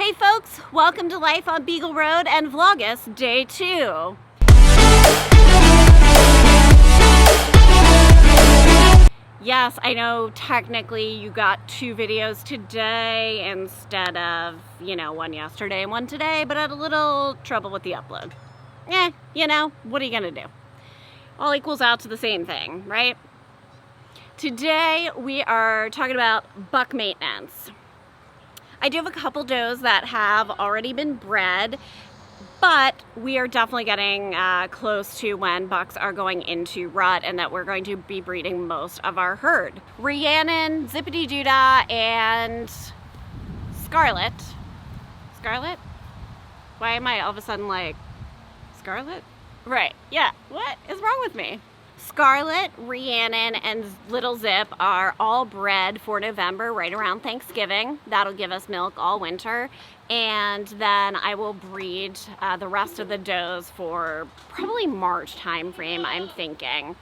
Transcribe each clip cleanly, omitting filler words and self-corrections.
Hey folks, welcome to Life on Beagle Road and Vlogust Day 2. Yes, I know technically you got 2 videos today instead of, one yesterday and one today, but I had a little trouble with the upload. What are you gonna do? All equals out to the same thing, right? Today we are talking about buck maintenance. I do have a couple does that have already been bred, but we are definitely getting close to when bucks are going into rut and that we're going to be breeding most of our herd. Rhiannon, Zippity Doodah, and Scarlet. Scarlet? Why am I all of a sudden like, Scarlet? Right, yeah, what is wrong with me? Scarlet, Rhiannon, and Little Zip are all bred for November, right around Thanksgiving. That'll give us milk all winter. And then I will breed the rest of the does for probably March time frame, I'm thinking.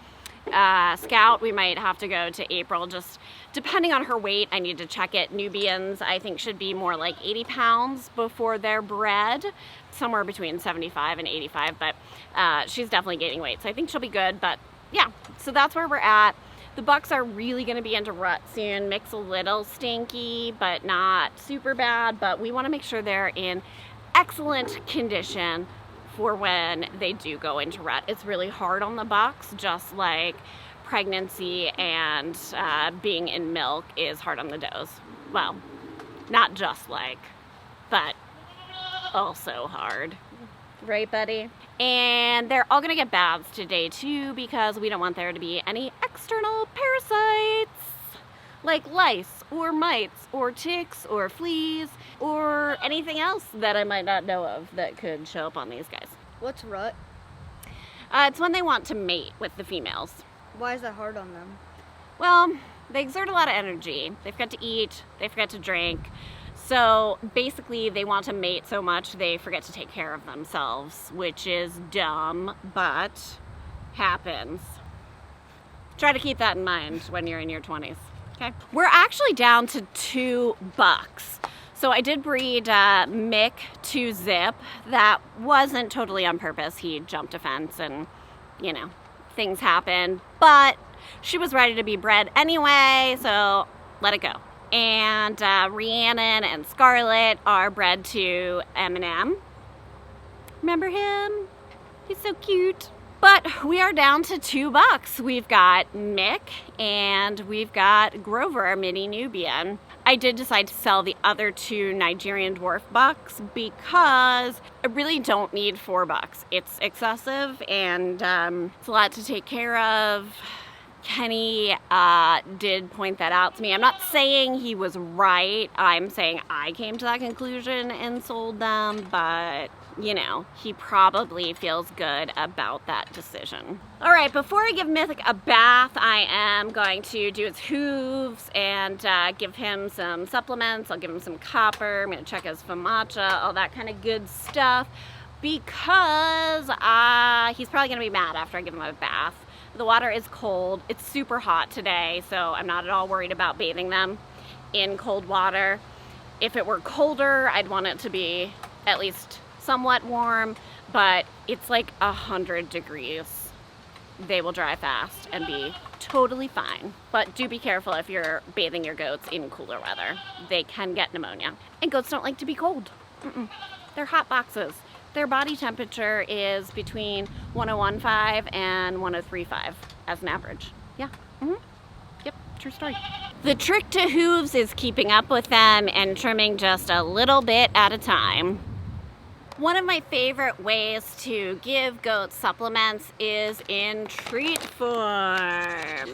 Scout, we might have to go to April, just depending on her weight. I need to check it. Nubians, I think, should be more like 80 pounds before they're bred. Somewhere between 75 and 85, but she's definitely gaining weight, so I think she'll be good. But yeah, so that's where we're at. The bucks are really going to be into rut soon. Mick's a little stinky, but not super bad, but we want to make sure they're in excellent condition for when they do go into rut. It's really hard on the bucks, just like pregnancy and being in milk is hard on the does. Well, not just like, but also hard. Right, buddy? And they're all gonna get baths today too, because we don't want there to be any external parasites like lice or mites or ticks or fleas or anything else that I might not know of that could show up on these guys. What's rut? It's when they want to mate with the females. Why is that hard on them? Well, they exert a lot of energy. They forget to eat, they forget to drink. So basically they want to mate so much they forget to take care of themselves, which is dumb, but happens. Try to keep that in mind when you're in your 20s, okay? We're actually down to 2 bucks. So I did breed Mick to Zip. That wasn't totally on purpose. He jumped a fence and, things happen. But she was ready to be bred anyway, so let it go. And Rhiannon and Scarlet are bred to M&M. Remember him? He's so cute. But we are down to 2 bucks. We've got Mick and we've got Grover, our mini Nubian. I did decide to sell the other 2 Nigerian dwarf bucks because I really don't need 4 bucks. It's excessive and it's a lot to take care of. Kenny did point that out to me. I'm not saying he was right. I'm saying I came to that conclusion and sold them, but he probably feels good about that decision. All right, before I give Mythic a bath, I am going to do his hooves and give him some supplements. I'll give him some copper. I'm gonna check his FAMACHA, all that kind of good stuff, because he's probably gonna be mad after I give him a bath. The water is cold. It's super hot today, so I'm not at all worried about bathing them in cold water. If it were colder, I'd want it to be at least somewhat warm, but it's like 100 degrees. They will dry fast and be totally fine. But do be careful if you're bathing your goats in cooler weather. They can get pneumonia. And goats don't like to be cold. They're hot boxes. Their body temperature is between 101.5 and 103.5 as an average. Yeah, Yep, true story. The trick to hooves is keeping up with them and trimming just a little bit at a time. One of my favorite ways to give goats supplements is in treat form.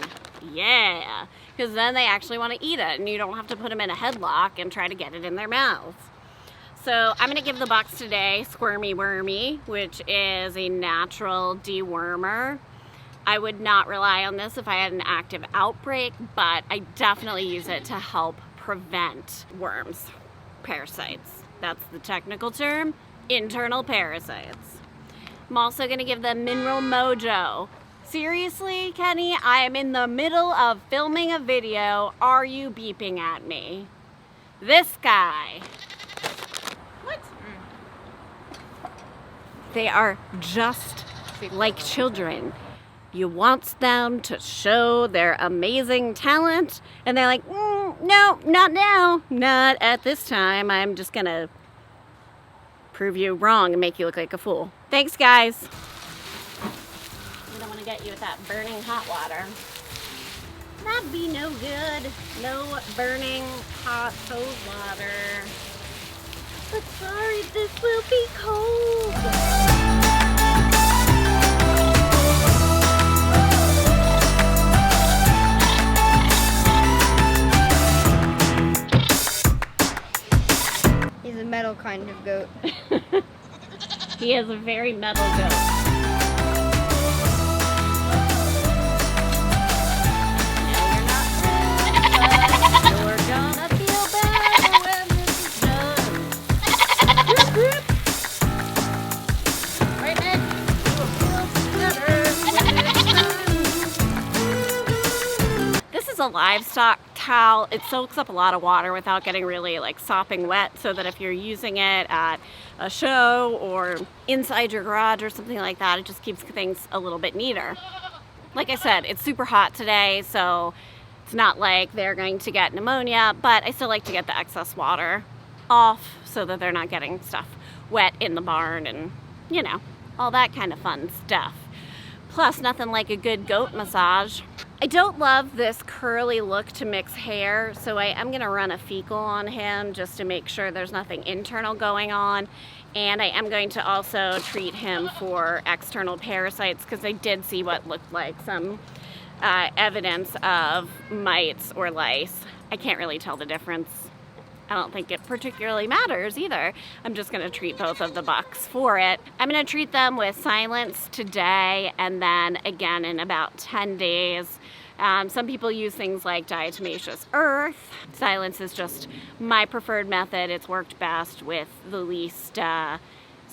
Yeah, because then they actually want to eat it and you don't have to put them in a headlock and try to get it in their mouths. So I'm gonna give the bucks today Squirmy Wormy, which is a natural dewormer. I would not rely on this if I had an active outbreak, but I definitely use it to help prevent worms, parasites. That's the technical term, internal parasites. I'm also gonna give them Mineral Mojo. Seriously, Kenny, I am in the middle of filming a video. Are you beeping at me? This guy. They are just like children. You want them to show their amazing talent, and they're like, no, not now, not at this time. I'm just gonna prove you wrong and make you look like a fool. Thanks, guys. I don't want to get you with that burning hot water. That'd be no good. No burning hot hose water. But sorry, this will be cold. He's a metal kind of goat. He is a very metal goat. A livestock towel. It soaks up a lot of water without getting really like sopping wet, so that if you're using it at a show or inside your garage or something like that, it just keeps things a little bit neater. Like I said, it's super hot today, so it's not like they're going to get pneumonia, but I still like to get the excess water off so that they're not getting stuff wet in the barn and, you know, all that kind of fun stuff. Plus, nothing like a good goat massage. I don't love this curly look to mix hair, so I am going to run a fecal on him just to make sure there's nothing internal going on. And I am going to also treat him for external parasites, because I did see what looked like some evidence of mites or lice. I can't really tell the difference. I don't think it particularly matters either. I'm just gonna treat both of the bucks for it. I'm gonna treat them with Silence today, and then again in about 10 days. Some people use things like diatomaceous earth. Silence is just my preferred method. It's worked best with the least side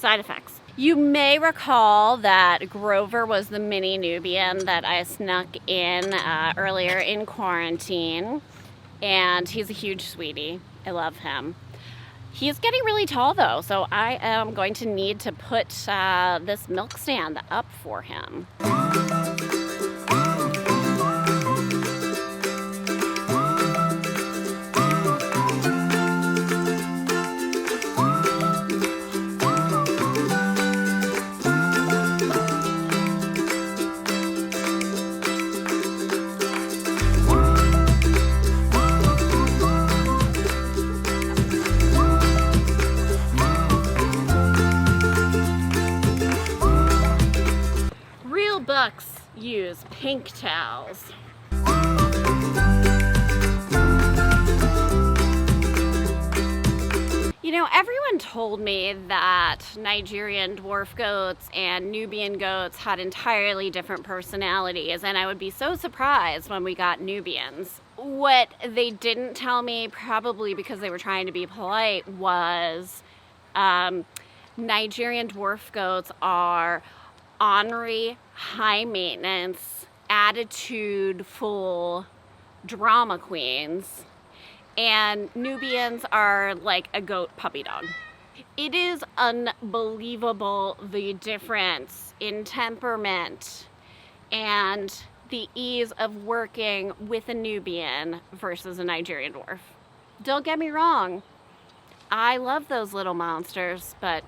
effects. You may recall that Grover was the mini Nubian that I snuck in earlier in quarantine, and he's a huge sweetie. I love him. He is getting really tall though, so I am going to need to put this milk stand up for him. Bucks use pink towels. You know, everyone told me that Nigerian dwarf goats and Nubian goats had entirely different personalities, and I would be so surprised when we got Nubians. What they didn't tell me, probably because they were trying to be polite, was Nigerian dwarf goats are ornery, high maintenance, attitude-full drama queens, and Nubians are like a goat puppy dog. It is unbelievable the difference in temperament and the ease of working with a Nubian versus a Nigerian dwarf. Don't get me wrong, I love those little monsters, but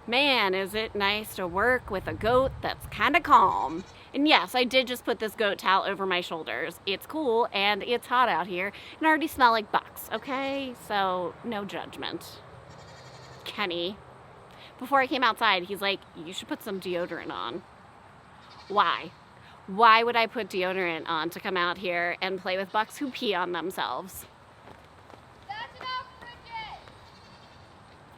man, is it nice to work with a goat that's kind of calm. And yes, I did just put this goat towel over my shoulders. It's cool and it's hot out here, and I already smell like bucks, okay? So no judgment. Kenny, before I came outside, he's like, you should put some deodorant on. Why? Why would I put deodorant on to come out here and play with bucks who pee on themselves? That's enough, Bridget!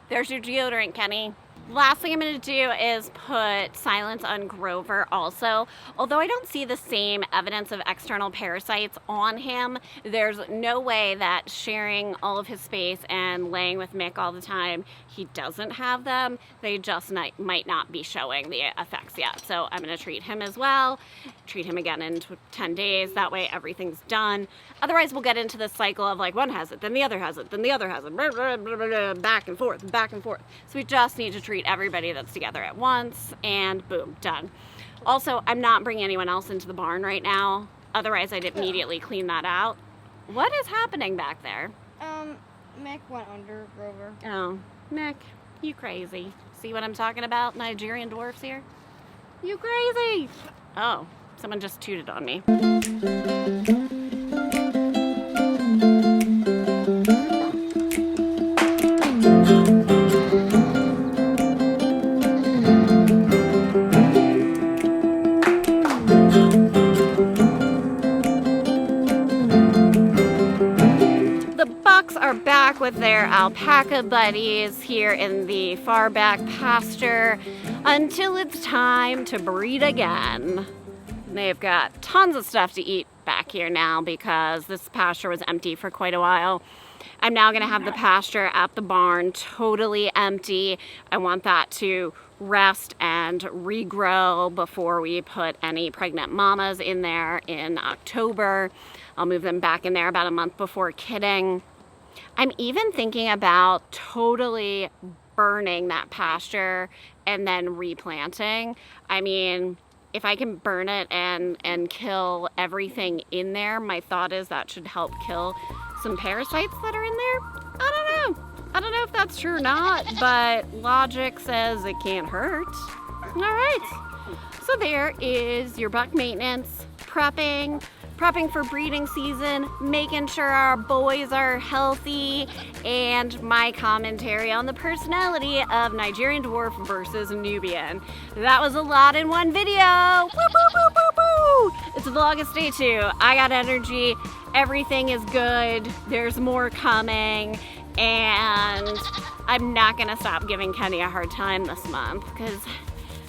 There's your deodorant, Kenny. Last thing I'm going to do is put Silence on Grover also. Although I don't see the same evidence of external parasites on him, there's no way that sharing all of his space and laying with Mick all the time, he doesn't have them. They just might not be showing the effects yet. So I'm going to treat him as well, treat him again in 10 days. That way everything's done. Otherwise we'll get into this cycle of like one has it, then the other has it, then the other has it, blah, blah, blah, blah, blah, back and forth, back and forth. So we just need to treat treat everybody that's together at once, and boom, done. Also, I'm not bringing anyone else into the barn right now. Otherwise, I'd immediately clean that out. What is happening back there? Mick went under Grover. Oh, Mick, you crazy. See what I'm talking about, Nigerian dwarfs here? You crazy. Oh, someone just tooted on me. Are back with their alpaca buddies here in the far back pasture until it's time to breed again. They've got tons of stuff to eat back here now because this pasture was empty for quite a while. I'm now going to have the pasture at the barn totally empty. I want that to rest and regrow before we put any pregnant mamas in there in October. I'll move them back in there about a month before kidding. I'm even thinking about totally burning that pasture and then replanting. I mean, if I can burn it and kill everything in there, my thought is that should help kill some parasites that are in there. I don't know. I don't know if that's true or not, but logic says it can't hurt. All right. So there is your buck maintenance, prepping for breeding season, making sure our boys are healthy, and my commentary on the personality of Nigerian dwarf versus Nubian. That was a lot in one video. Woo, woo, woo, woo, woo. It's Vlogust Day 2. I got energy. Everything is good. There's more coming. And I'm not gonna stop giving Kenny a hard time this month because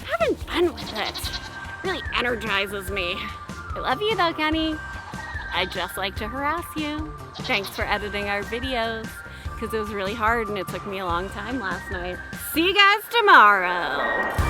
having fun with it really energizes me. I love you though, Kenny. I just like to harass you. Thanks for editing our videos because it was really hard and it took me a long time last night. See you guys tomorrow.